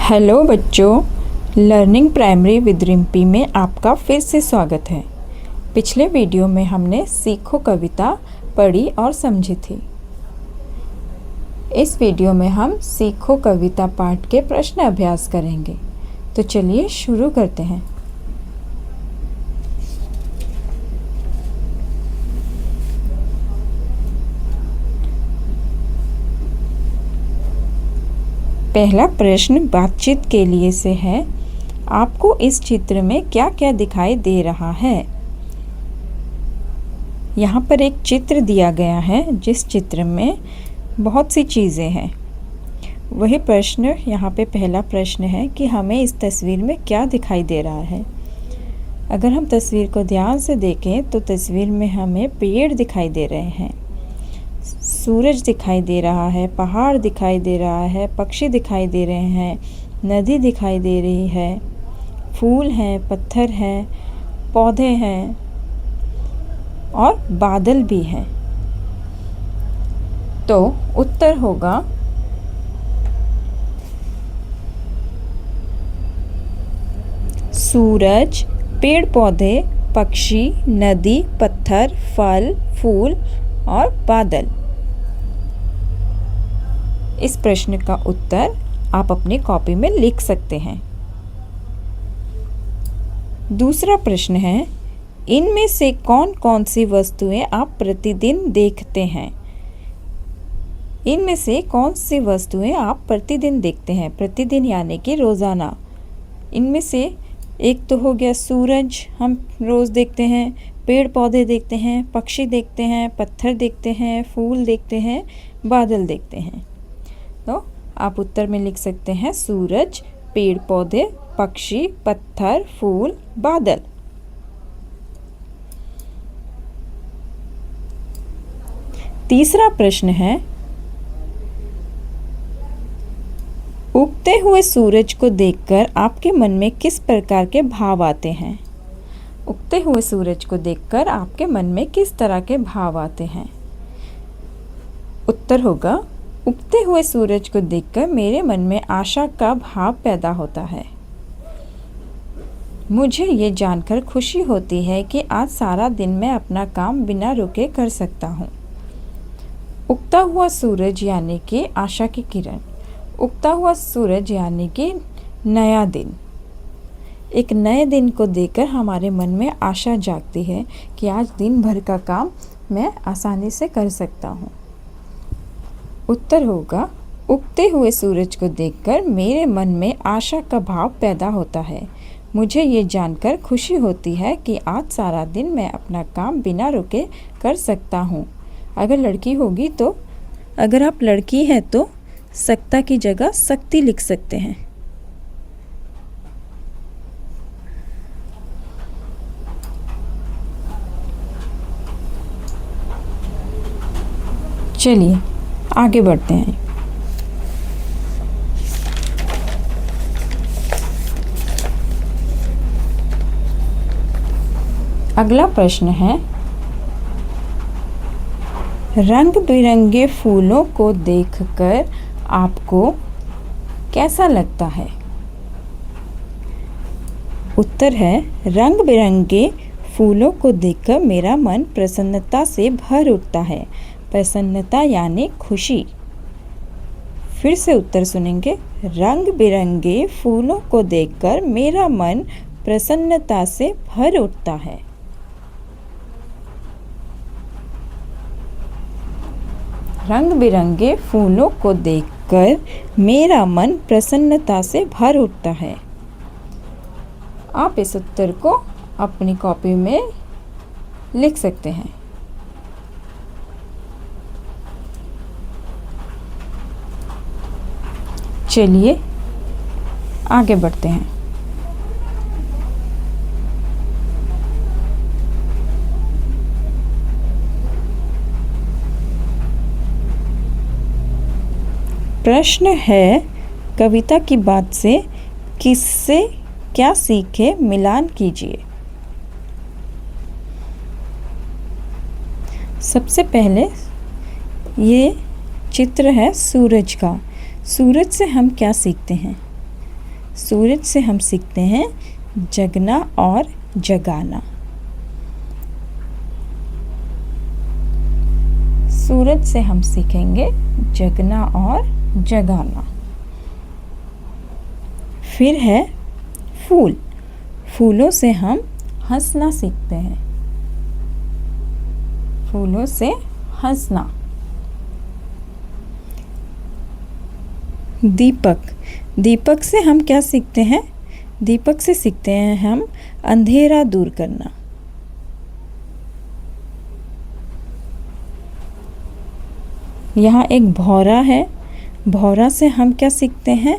Hello बच्चों, learning primary with Rimpy में आपका फिर से स्वागत है। पिछले वीडियो में हमने सीखो कविता पढ़ी और समझी थी। इस वीडियो में हम सीखो कविता पाठ के प्रश्न अभ्यास करेंगे। तो चलिए शुरू करते हैं। पहला प्रश्न बातचीत के लिए से है। आपको इस चित्र में क्या क्या दिखाई दे रहा है? यहाँ पर एक चित्र दिया गया है जिस चित्र में बहुत सी चीज़ें हैं। वही प्रश्न यहाँ पे पहला प्रश्न है कि हमें इस तस्वीर में क्या दिखाई दे रहा है। अगर हम तस्वीर को ध्यान से देखें तो तस्वीर में हमें पेड़ दिखाई दे रहे हैं, सूरज दिखाई दे रहा है, पहाड़ दिखाई दे रहा है, पक्षी दिखाई दे रहे हैं, नदी दिखाई दे रही है, फूल हैं, पत्थर हैं, पौधे हैं और बादल भी हैं। तो उत्तर होगा सूरज, पेड़ पौधे, पक्षी, नदी, पत्थर, फल, फूल और बादल। इस प्रश्न का उत्तर आप अपनी कॉपी में लिख सकते हैं। दूसरा प्रश्न है, इनमें से कौन कौन सी वस्तुएं आप प्रतिदिन देखते हैं? इनमें से कौन सी वस्तुएं आप प्रतिदिन देखते हैं? प्रतिदिन यानी कि रोज़ाना। इनमें से एक तो हो गया सूरज, हम रोज़ देखते हैं, पेड़ पौधे देखते हैं, पक्षी देखते हैं, पत्थर देखते हैं, फूल देखते हैं, बादल देखते हैं। तो आप उत्तर में लिख सकते हैं सूरज, पेड़ पौधे, पक्षी, पत्थर, फूल, बादल। तीसरा प्रश्न है, उगते हुए सूरज को देखकर आपके मन में किस प्रकार के भाव आते हैं? उगते हुए सूरज को देखकर आपके मन में किस तरह के भाव आते हैं? उत्तर होगा, उगते हुए सूरज को देखकर मेरे मन में आशा का भाव पैदा होता है। मुझे ये जानकर खुशी होती है कि आज सारा दिन मैं अपना काम बिना रुके कर सकता हूँ। उगता हुआ सूरज यानी कि आशा की किरण, उगता हुआ सूरज यानी कि नया दिन। एक नए दिन को देखकर हमारे मन में आशा जागती है कि आज दिन भर का काम मैं आसानी से कर सकता हूँ। उत्तर होगा, उगते हुए सूरज को देखकर मेरे मन में आशा का भाव पैदा होता है। मुझे ये जानकर खुशी होती है कि आज सारा दिन मैं अपना काम बिना रुके कर सकता हूँ। अगर लड़की होगी तो, अगर आप लड़की हैं तो सकता की जगह शक्ति लिख सकते हैं। चलिए आगे बढ़ते हैं। अगला प्रश्न है, रंग बिरंगे फूलों को देखकर आपको कैसा लगता है? उत्तर है, रंग बिरंगे फूलों को देखकर मेरा मन प्रसन्नता से भर उठता है। प्रसन्नता यानी खुशी। फिर से उत्तर सुनेंगे, रंग बिरंगे फूलों को देखकर मेरा मन प्रसन्नता से भर उठता है। रंग बिरंगे फूलों को देखकर मेरा मन प्रसन्नता से भर उठता है। आप इस उत्तर को अपनी कॉपी में लिख सकते हैं। चलिए आगे बढ़ते हैं। प्रश्न है, कविता की बात से किससे क्या सीखे, मिलान कीजिए। सबसे पहले ये चित्र है सूरज का। सूरज से हम क्या सीखते हैं? सूरज से हम सीखते हैं जगना और जगाना। सूरज से हम सीखेंगे जगना और जगाना। फिर है फूल। फूलों से हम हंसना सीखते हैं। फूलों से हंसना। दीपक। दीपक से हम क्या सीखते हैं? दीपक से सीखते हैं हम अंधेरा दूर करना। यहाँ एक भौरा है। भौरा से हम क्या सीखते हैं?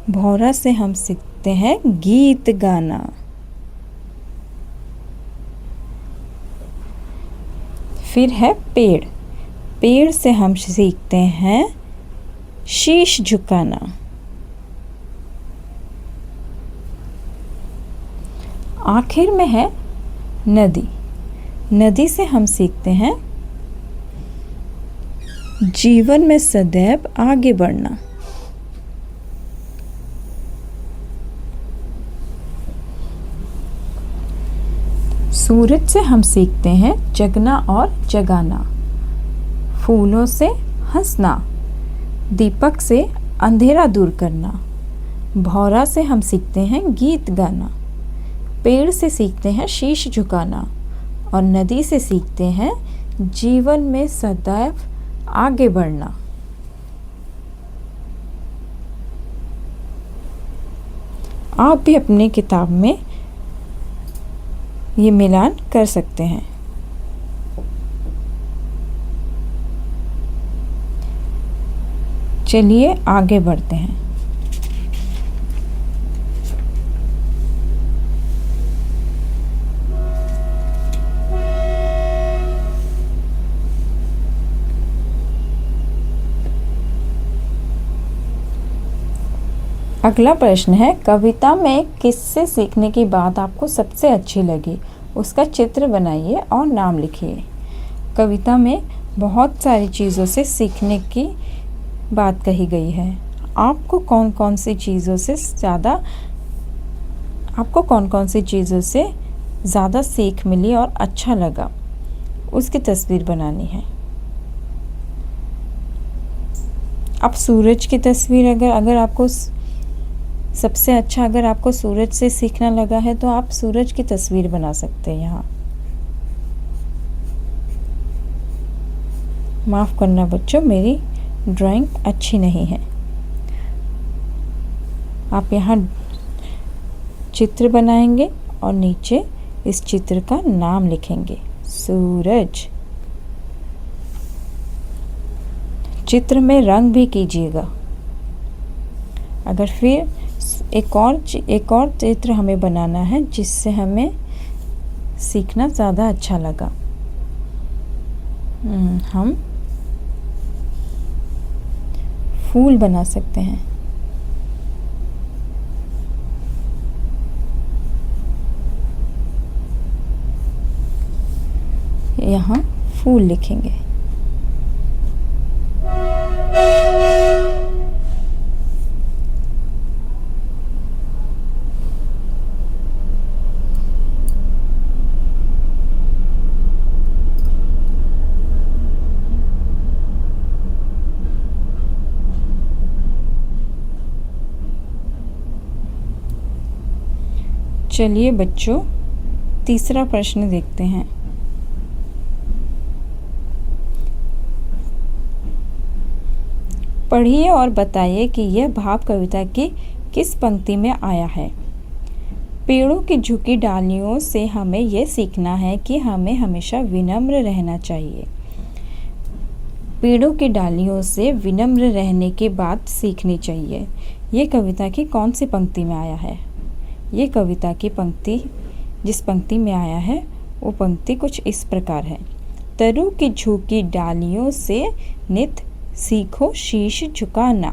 भौरा से हम सीखते हैं गीत गाना। फिर है पेड़। पेड़ से हम सीखते हैं शीश झुकाना। आखिर में है नदी। नदी से हम सीखते हैं जीवन में सदैव आगे बढ़ना। सूरज से हम सीखते हैं जगना और जगाना। फूलों से हंसना। दीपक से अंधेरा दूर करना। भौरा से हम सीखते हैं गीत गाना। पेड़ से सीखते हैं शीश झुकाना। और नदी से सीखते हैं जीवन में सदैव आगे बढ़ना। आप भी अपनी किताब में ये मिलान कर सकते हैं। चलिए आगे बढ़ते हैं। अगला प्रश्न है, कविता में किससे सीखने की बात आपको सबसे अच्छी लगी? उसका चित्र बनाइए और नाम लिखिए। कविता में बहुत सारी चीज़ों से सीखने की बात कही गई है। आपको कौन कौन सी चीज़ों से ज़्यादा सीख मिली और अच्छा लगा, उसकी तस्वीर बनानी है। अब सूरज की तस्वीर अगर आपको सबसे अच्छा अगर आपको सूरज से सीखना लगा है तो आप सूरज की तस्वीर बना सकते हैं। यहाँ माफ़ करना बच्चों, मेरी ड्राइंग अच्छी नहीं है। आप यहाँ चित्र बनाएंगे और नीचे इस चित्र का नाम लिखेंगे, सूरज। चित्र में रंग भी कीजिएगा। अगर फिर एक और चित्र हमें बनाना है जिससे हमें सीखना ज़्यादा अच्छा लगा। हम फूल बना सकते हैं। यहाँ फूल लिखेंगे। चलिए बच्चों, तीसरा प्रश्न देखते हैं। पढ़िए और बताइए कि यह भाव कविता की किस पंक्ति में आया है। पेड़ों की झुकी डालियों से हमें यह सीखना है कि हमें हमेशा विनम्र रहना चाहिए। पेड़ों की डालियों से विनम्र रहने की बात सीखनी चाहिए। ये कविता की कौन सी पंक्ति में आया है? ये कविता की पंक्ति जिस पंक्ति में आया है वो पंक्ति कुछ इस प्रकार है। तरु की झुकी डालियों से नित सीखो शीश झुकाना।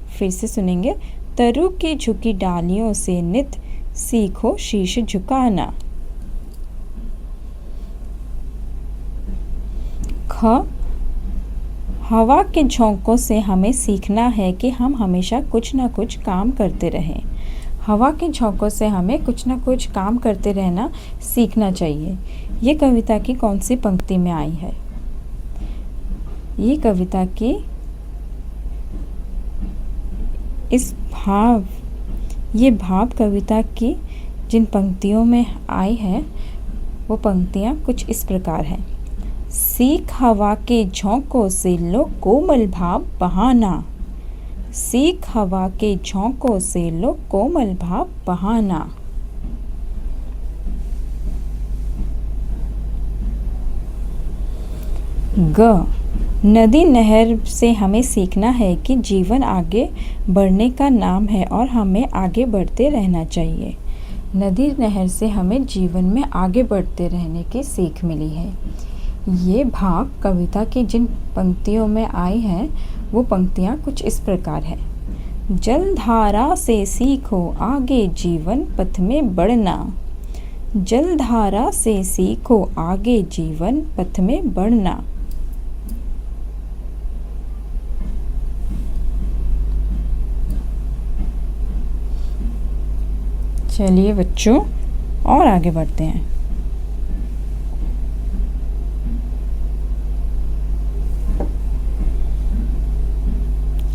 फिर से सुनेंगे, तरु की झुकी डालियों से नित सीखो शीश झुकाना। ख हवा के झोंकों से हमें सीखना है कि हम हमेशा कुछ ना कुछ काम करते रहें। हवा के झोंकों से हमें कुछ ना कुछ काम करते रहना सीखना चाहिए। ये कविता की कौन सी पंक्ति में आई है? ये कविता की ये भाव कविता की जिन पंक्तियों में आई है वो पंक्तियाँ कुछ इस प्रकार हैं। सीख हवा के झोंकों से लो कोमल भाव बहाना। सीख हवा के झोंकों से लो कोमल भाव बहाना। ग, नदी नहर से हमें सीखना है कि जीवन आगे बढ़ने का नाम है और हमें आगे बढ़ते रहना चाहिए। नदी नहर से हमें जीवन में आगे बढ़ते रहने की सीख मिली है। ये भाव कविता की जिन पंक्तियों में आई हैं वो पंक्तियाँ कुछ इस प्रकार है। जलधारा से सीखो आगे जीवन पथ में बढ़ना। जलधारा से सीखो आगे जीवन पथ में बढ़ना। चलिए बच्चों और आगे बढ़ते हैं।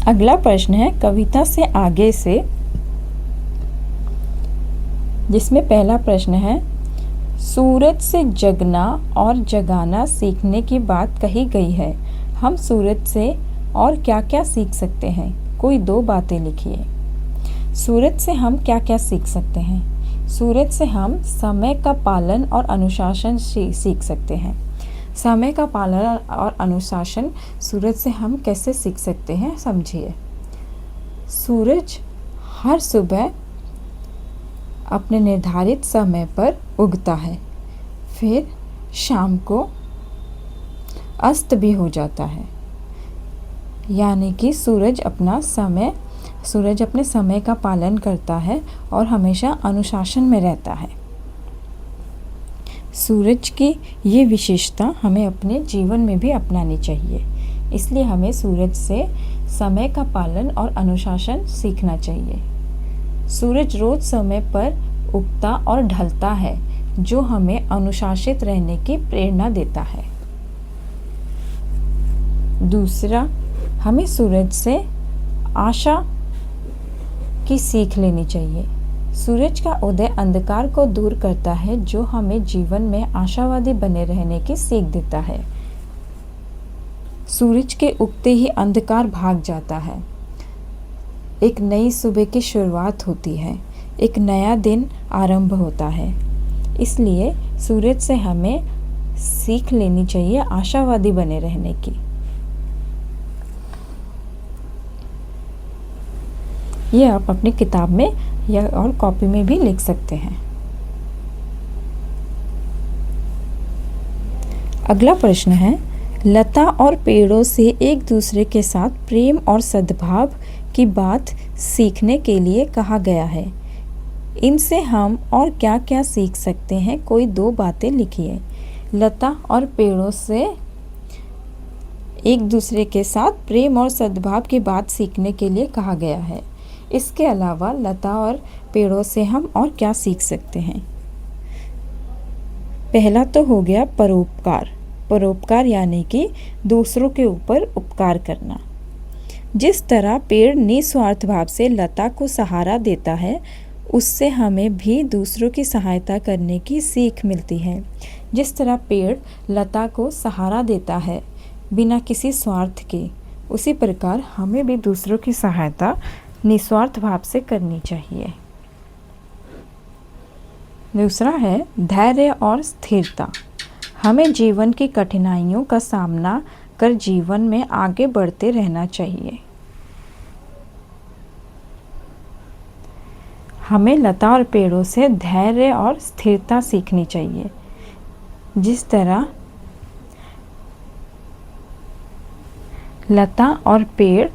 अगला प्रश्न है कविता से आगे से, जिसमें पहला प्रश्न है सूरज से जगना और जगाना सीखने की बात कही गई है। हम सूरज से और क्या क्या सीख सकते हैं? कोई दो बातें लिखिए। सूरज से हम क्या क्या सीख सकते हैं? सूरज से हम समय का पालन और अनुशासन सीख सकते हैं। समय का पालन और अनुशासन सूरज से हम कैसे सीख सकते हैं, समझिए। सूरज हर सुबह अपने निर्धारित समय पर उगता है, फिर शाम को अस्त भी हो जाता है। यानी कि सूरज अपने समय का पालन करता है और हमेशा अनुशासन में रहता है। सूरज की ये विशेषता हमें अपने जीवन में भी अपनानी चाहिए। इसलिए हमें सूरज से समय का पालन और अनुशासन सीखना चाहिए। सूरज रोज समय पर उगता और ढलता है, जो हमें अनुशासित रहने की प्रेरणा देता है। दूसरा, हमें सूरज से आशा की सीख लेनी चाहिए। सूरज का उदय अंधकार को दूर करता है, जो हमें जीवन में आशावादी बने रहने की सीख देता है। सूरज के उगते ही अंधकार भाग जाता है। एक नई सुबह की शुरुआत होती है, एक नया दिन आरंभ होता है। इसलिए सूरज से हमें सीख लेनी चाहिए आशावादी बने रहने की। ये आप अपनी किताब में या और कॉपी में भी लिख सकते हैं। अगला प्रश्न है लता और पेड़ों से एक दूसरे के साथ प्रेम और सद्भाव की बात सीखने के लिए कहा गया है। इनसे हम और क्या क्या सीख सकते हैं? कोई दो बातें लिखिए। लता और पेड़ों से एक दूसरे के साथ प्रेम और सद्भाव की बात सीखने के लिए कहा गया है। इसके अलावा लता और पेड़ों से हम और क्या सीख सकते हैं? पहला तो हो गया परोपकार। परोपकार यानी कि दूसरों के ऊपर उपकार करना। जिस तरह पेड़ निस्वार्थ भाव से लता को सहारा देता है, उससे हमें भी दूसरों की सहायता करने की सीख मिलती है। जिस तरह पेड़ लता को सहारा देता है बिना किसी स्वार्थ के, उसी प्रकार हमें भी दूसरों की सहायता निस्वार्थ भाव से करनी चाहिए। दूसरा है धैर्य और स्थिरता। हमें जीवन की कठिनाइयों का सामना कर जीवन में आगे बढ़ते रहना चाहिए। हमें लता और पेड़ों से धैर्य और स्थिरता सीखनी चाहिए। जिस तरह लता और पेड़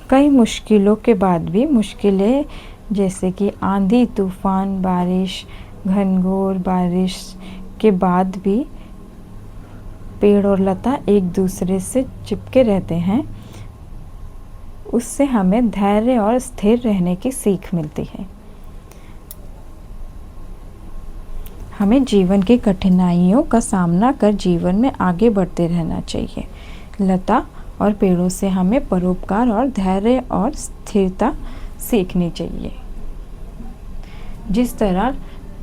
कई मुश्किलों के बाद भी, मुश्किलें जैसे कि आंधी तूफान, बारिश, घनघोर बारिश के बाद भी पेड़ और लता एक दूसरे से चिपके रहते हैं, उससे हमें धैर्य और स्थिर रहने की सीख मिलती है। हमें जीवन की कठिनाइयों का सामना कर जीवन में आगे बढ़ते रहना चाहिए। लता और पेड़ों से हमें परोपकार और धैर्य और स्थिरता सीखनी चाहिए। जिस तरह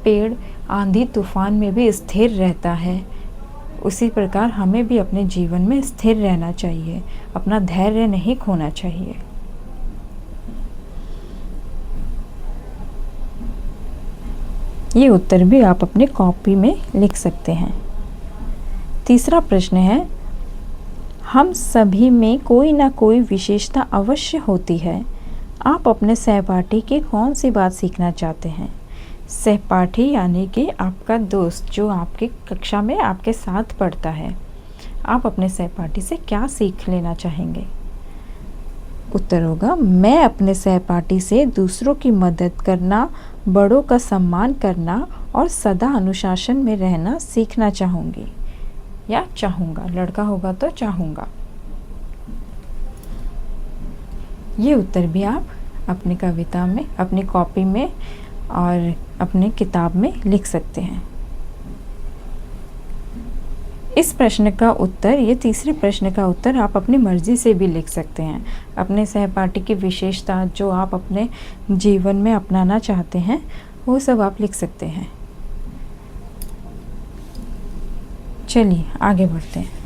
पेड़ आंधी तूफान में भी स्थिर रहता है, उसी प्रकार हमें भी अपने जीवन में स्थिर रहना चाहिए, अपना धैर्य नहीं खोना चाहिए। ये उत्तर भी आप अपने कॉपी में लिख सकते हैं। तीसरा प्रश्न है, हम सभी में कोई ना कोई विशेषता अवश्य होती है। आप अपने सहपाठी की कौन सी बात सीखना चाहते हैं? सहपाठी यानी कि आपका दोस्त जो आपकी कक्षा में आपके साथ पढ़ता है। आप अपने सहपाठी से क्या सीख लेना चाहेंगे? उत्तर होगा, मैं अपने सहपाठी से दूसरों की मदद करना, बड़ों का सम्मान करना और सदा अनुशासन में रहना सीखना चाहूँगी या चाहूँगा। लड़का होगा तो चाहूँगा। ये उत्तर भी आप अपनी कविता में, अपनी कॉपी में और अपनी किताब में लिख सकते हैं। इस प्रश्न का उत्तर, ये तीसरे प्रश्न का उत्तर आप अपनी मर्जी से भी लिख सकते हैं। अपने सहपाठी की विशेषता जो आप अपने जीवन में अपनाना चाहते हैं, वो सब आप लिख सकते हैं। चलिए आगे बढ़ते हैं।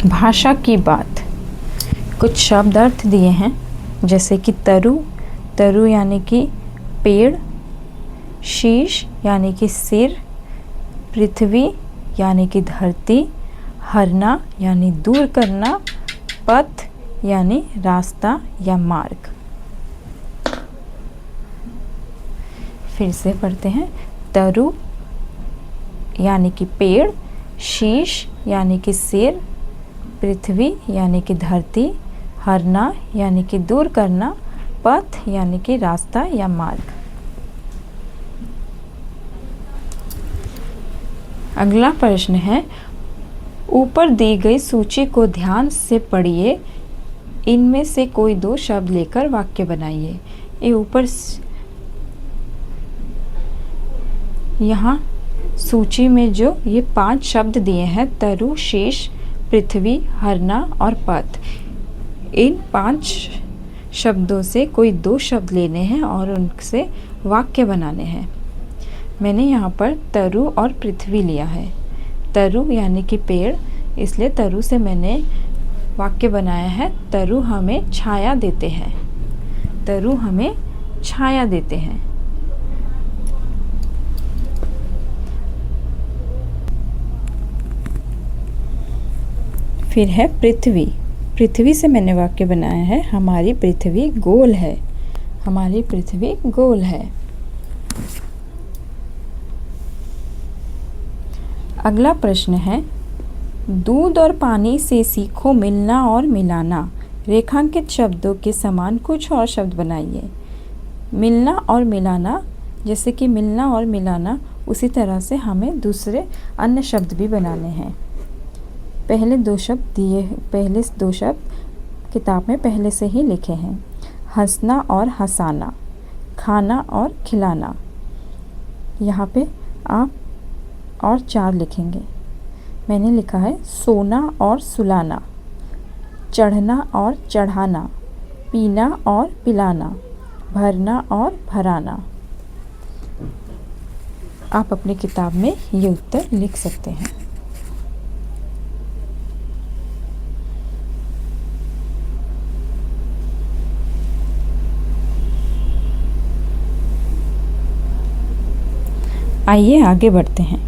भाषा की बात। कुछ शब्द अर्थ दिए हैं, जैसे कि तरु, तरु यानी कि पेड़, शीश यानी कि सिर, पृथ्वी यानी कि धरती, हरना यानी दूर करना, पथ यानी रास्ता या मार्ग। फिर से पढ़ते हैं। तरु यानी कि पेड़, शीश यानी कि सिर, पृथ्वी यानी कि धरती, हरना यानी कि दूर करना, पथ यानी कि रास्ता या मार्ग। अगला प्रश्न है, ऊपर दी गई सूची को ध्यान से पढ़िए, इनमें से कोई दो शब्द लेकर वाक्य बनाइए। ये ऊपर यहाँ सूची में जो ये 5 शब्द दिए हैं, तरु, शीश, पृथ्वी, हरना और पथ, इन 5 शब्दों से कोई 2 शब्द लेने हैं और उनसे वाक्य बनाने हैं। मैंने यहाँ पर तरु और पृथ्वी लिया है। तरु यानी कि पेड़, इसलिए तरु से मैंने वाक्य बनाया है, तरु हमें छाया देते हैं। तरु हमें छाया देते हैं। फिर है पृथ्वी। पृथ्वी से मैंने वाक्य बनाया है, हमारी पृथ्वी गोल है। हमारी पृथ्वी गोल है। अगला प्रश्न है, दूध और पानी से सीखो मिलना और मिलाना। रेखांकित शब्दों के समान कुछ और शब्द बनाइए। मिलना और मिलाना, जैसे कि मिलना और मिलाना, उसी तरह से हमें दूसरे अन्य शब्द भी बनाने हैं। पहले 2 शब्द किताब में पहले से ही लिखे हैं। हंसना और हंसाना, खाना और खिलाना। यहाँ पे आप और 4 लिखेंगे। मैंने लिखा है सोना और सुलाना, चढ़ना और चढ़ाना, पीना और पिलाना, भरना और भराना। आप अपनी किताब में ये उत्तर लिख सकते हैं। आइए आगे बढ़ते हैं।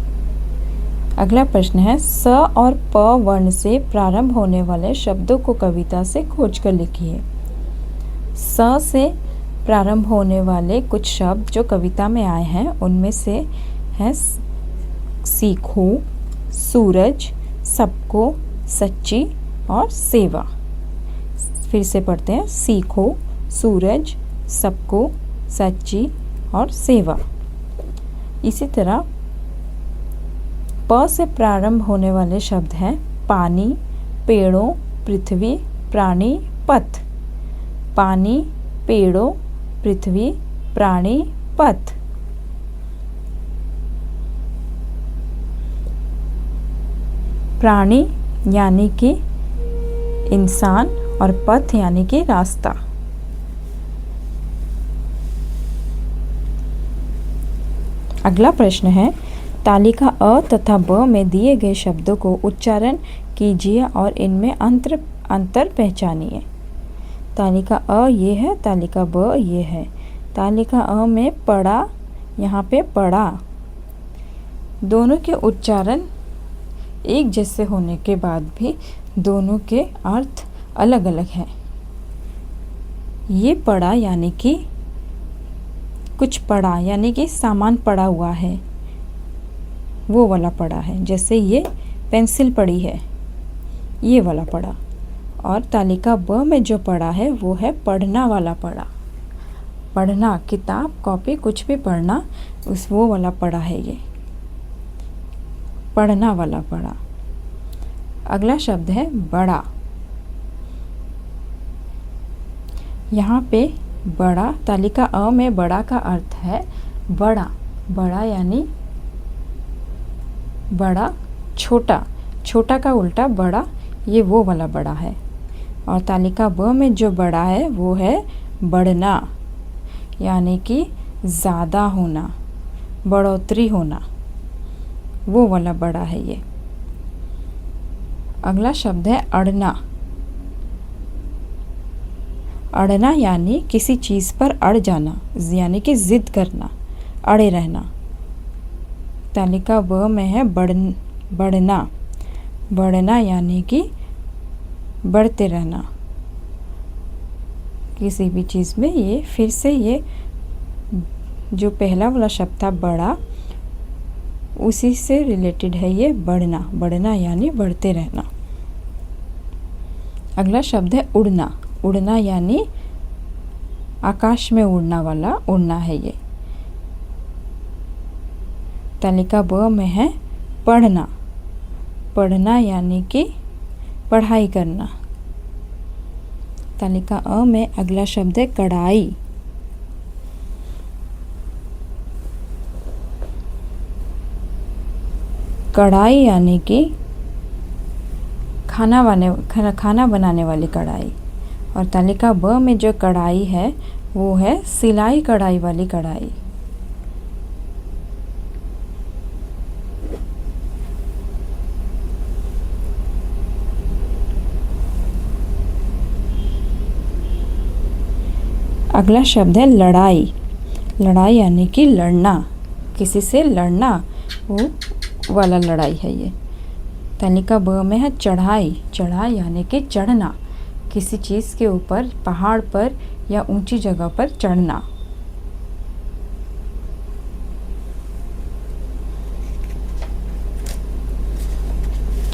अगला प्रश्न है, स और प वर्ण से प्रारंभ होने वाले शब्दों को कविता से खोजकर लिखिए। स से प्रारंभ होने वाले कुछ शब्द जो कविता में आए हैं, उनमें से है सीखो, सूरज, सबको, सच्ची और सेवा। फिर से पढ़ते हैं। सीखो, सूरज, सबको, सच्ची और सेवा। इसी तरह प से प्रारंभ होने वाले शब्द हैं पानी, पेड़ों, पृथ्वी, प्राणी, पथ। पानी, पेड़ों, पृथ्वी, प्राणी, पथ। प्राणी यानी कि इंसान और पथ यानी कि रास्ता। अगला प्रश्न है तालिका अ तथा ब में दिए गए शब्दों को उच्चारण कीजिए और इनमें अंतर पहचानिए। तालिका अ ये है, तालिका ब ये है। तालिका अ में पड़ा, यहाँ पे पड़ा। दोनों के उच्चारण एक जैसे होने के बाद भी दोनों के अर्थ अलग अलग हैं। ये पड़ा यानी कि कुछ पड़ा यानी कि सामान पड़ा हुआ है, वो वाला पड़ा है। जैसे ये पेंसिल पड़ी है, ये वाला पड़ा। और तालिका ब में जो पड़ा है वो है पढ़ना वाला पड़ा। पढ़ना, किताब, कॉपी, कुछ भी पढ़ना, वो वाला पड़ा है ये, पढ़ना वाला पड़ा। अगला शब्द है बड़ा। यहाँ पे बड़ा, तालिका अ में बड़ा का अर्थ है बड़ा। बड़ा यानी बड़ा, छोटा, छोटा का उल्टा बड़ा, ये वो वाला बड़ा है। और तालिका ब में जो बड़ा है वो है बढ़ना, यानी कि ज़्यादा होना, बढ़ोतरी होना, वो वाला बड़ा है ये। अगला शब्द है अड़ना। अड़ना यानी किसी चीज़ पर अड़ जाना, यानी कि जिद करना, अड़े रहना। तालिका ब में है बढ़ना। बढ़ना यानी कि बढ़ते रहना किसी भी चीज़ में। ये फिर से ये जो पहला वाला शब्द था बड़ा, उसी से रिलेटेड है ये बढ़ना। बढ़ना यानी बढ़ते रहना। अगला शब्द है उड़ना। उड़ना यानी आकाश में उड़ना वाला उड़ना है ये। तालिका ब में है पढ़ना। पढ़ना यानी कि पढ़ाई करना। तालिका अ में अगला शब्द है कढ़ाई। कढ़ाई यानी कि खाना बनाने वाली कढ़ाई। और तालिका ब में जो कढ़ाई है वो है सिलाई कढ़ाई वाली कढ़ाई। अगला शब्द है लड़ाई। लड़ाई यानी कि लड़ना, किसी से लड़ना, वो वाला लड़ाई है ये। तालिका ब में है चढ़ाई। चढ़ाई यानी कि चढ़ना, किसी चीज़ के ऊपर, पहाड़ पर या ऊंची जगह पर चढ़ना।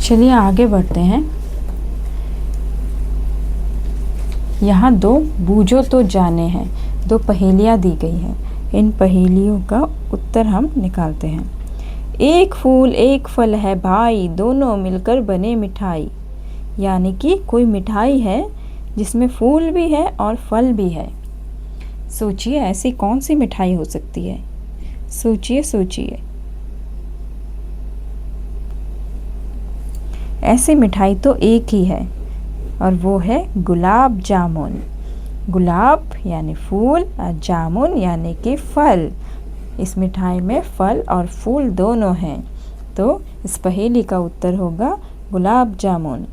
चलिए आगे बढ़ते हैं। यहाँ दो बूझो तो जाने हैं, दो पहेलियाँ दी गई हैं। इन पहेलियों का उत्तर हम निकालते हैं। एक फूल एक फल है भाई, दोनों मिलकर बने मिठाई। यानी कि कोई मिठाई है जिसमें फूल भी है और फल भी है। सोचिए ऐसी कौन सी मिठाई हो सकती है? सोचिए सोचिए। ऐसी मिठाई तो एक ही है और वो है गुलाब जामुन। गुलाब यानी फूल और जामुन यानी कि फल। इस मिठाई में फल और फूल दोनों हैं, तो इस पहेली का उत्तर होगा गुलाब जामुन।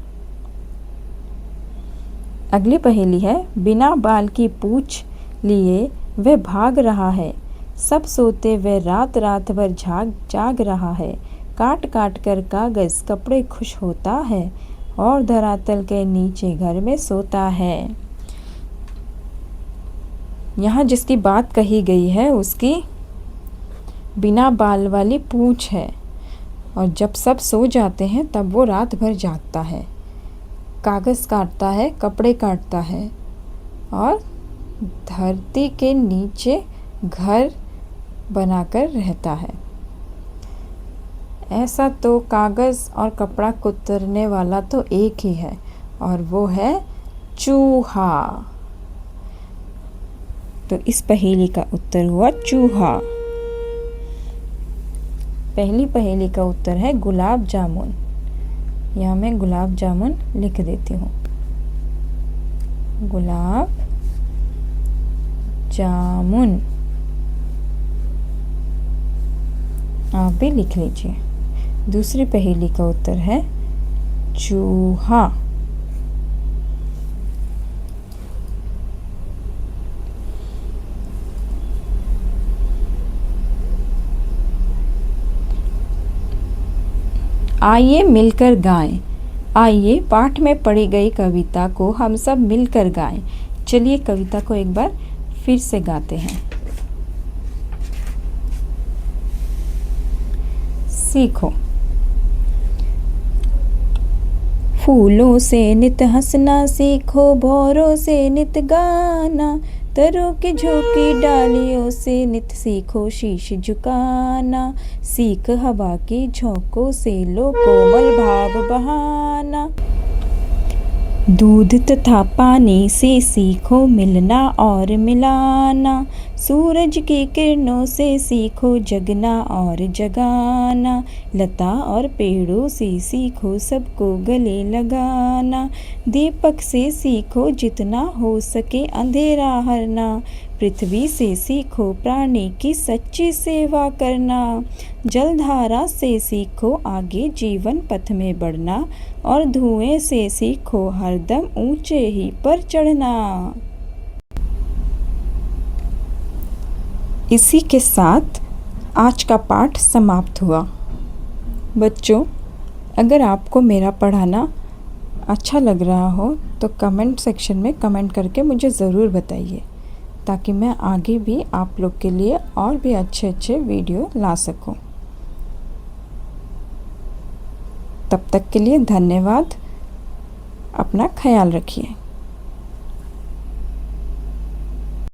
अगली पहेली है बिना बाल की पूंछ लिए वह भाग रहा है, सब सोते वह रात रात भर जाग रहा है, काट काट कर कागज कपड़े खुश होता है और धरातल के नीचे घर में सोता है। यहाँ जिसकी बात कही गई है उसकी बिना बाल वाली पूंछ है और जब सब सो जाते हैं तब वो रात भर जागता है, कागज़ काटता है, कपड़े काटता है और धरती के नीचे घर बनाकर रहता है। ऐसा तो कागज़ और कपड़ा कुतरने वाला तो एक ही है और वो है चूहा। तो इस पहेली का उत्तर हुआ चूहा। पहली पहेली का उत्तर है गुलाब जामुन। यहाँ मैं गुलाब जामुन लिख देती हूँ। गुलाब जामुन आप भी लिख लीजिए। दूसरी पहेली का उत्तर है चूहा। आइए मिलकर गाएं। आइए पाठ में पढ़ी गई कविता को हम सब मिलकर गाएं। चलिए कविता को एक बार फिर से गाते हैं। सीखो। फूलों से नित हंसना सीखो, भौरों से नित गाना, तरों की झोंकी डालियों से नित सीखो शीश झुकाना। सीख हवा की झोंकों से लो कोमल भाव बहाना। दूध तथा पानी से सीखो मिलना और मिलाना। सूरज की किरणों से सीखो जगना और जगाना। लता और पेड़ों से सीखो सबको गले लगाना। दीपक से सीखो जितना हो सके अंधेरा हरना। पृथ्वी से सीखो प्राणी की सच्ची सेवा करना। जलधारा से सीखो आगे जीवन पथ में बढ़ना। और धुएं से सीखो हरदम ऊंचे ही पर चढ़ना। इसी के साथ आज का पाठ समाप्त हुआ। बच्चों, अगर आपको मेरा पढ़ाना अच्छा लग रहा हो तो कमेंट सेक्शन में कमेंट करके मुझे ज़रूर बताइए, ताकि मैं आगे भी आप लोग के लिए और भी अच्छे अच्छे वीडियो ला सकूं। तब तक के लिए धन्यवाद। अपना ख्याल रखिए।